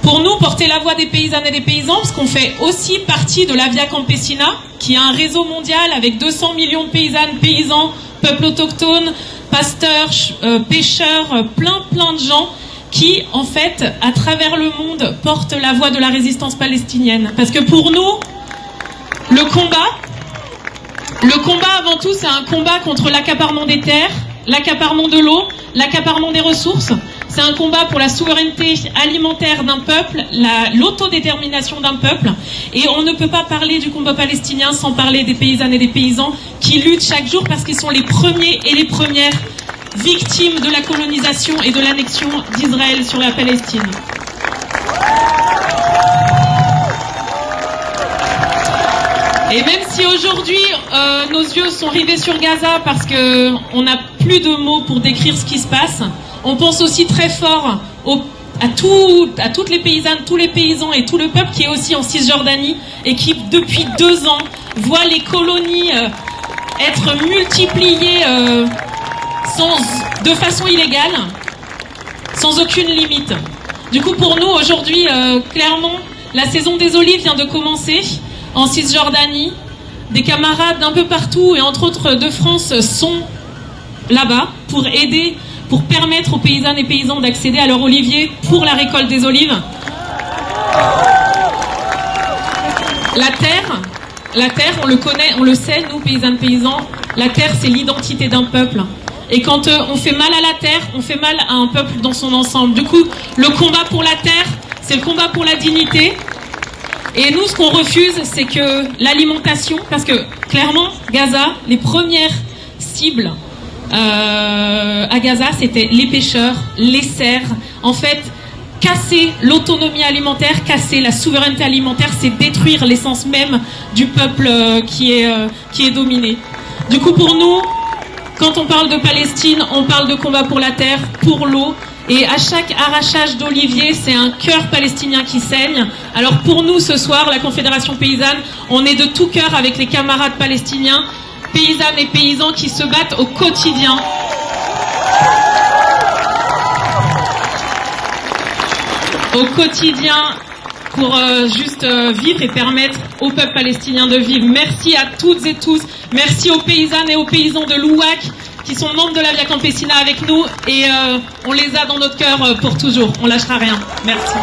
Pour nous, porter la voix des paysannes et des paysans, parce qu'on fait aussi partie de la Via Campesina, qui est un réseau mondial avec 200 millions de paysannes, paysans, peuples autochtones, pasteurs, pêcheurs, plein de gens qui, en fait, à travers le monde, portent la voix de la résistance palestinienne. Parce que pour nous, le combat avant tout, c'est un combat contre l'accaparement des terres, l'accaparement de l'eau, l'accaparement des ressources. C'est un combat pour la souveraineté alimentaire d'un peuple, l'autodétermination d'un peuple. Et on ne peut pas parler du combat palestinien sans parler des paysannes et des paysans qui luttent chaque jour parce qu'ils sont les premiers et les premières victimes de la colonisation et de l'annexion d'Israël sur la Palestine. Et même si aujourd'hui nos yeux sont rivés sur Gaza parce qu'on n'a plus de mots pour décrire ce qui se passe, on pense aussi très fort à toutes les paysannes, tous les paysans et tout le peuple qui est aussi en Cisjordanie et qui depuis 2 ans voit les colonies être multipliées de façon illégale, sans aucune limite. Du coup pour nous aujourd'hui, clairement, la saison des olives vient de commencer en Cisjordanie. Des camarades d'un peu partout et entre autres de France sont là-bas pour aider, pour permettre aux paysannes et paysans d'accéder à leur olivier pour la récolte des olives. La terre, on le connaît, on le sait, nous, paysannes, paysans, la terre, c'est l'identité d'un peuple. Et quand on fait mal à la terre, on fait mal à un peuple dans son ensemble. Du coup, le combat pour la terre, c'est le combat pour la dignité. Et nous, ce qu'on refuse, c'est que l'alimentation, parce que clairement, Gaza, les premières cibles à Gaza, c'était les pêcheurs, les serfs. En fait, casser l'autonomie alimentaire, casser la souveraineté alimentaire, c'est détruire l'essence même du peuple qui est dominé. Du coup, pour nous, quand on parle de Palestine, on parle de combat pour la terre, pour l'eau. Et à chaque arrachage d'olivier, c'est un cœur palestinien qui saigne. Alors pour nous, ce soir, la Confédération Paysanne, on est de tout cœur avec les camarades palestiniens, paysannes et paysans qui se battent au quotidien. Au quotidien pour juste vivre et permettre au peuple palestinien de vivre. Merci à toutes et tous. Merci aux paysannes et aux paysans de l'Ouac qui sont membres de la Via Campesina avec nous et on les a dans notre cœur pour toujours. On lâchera rien. Merci.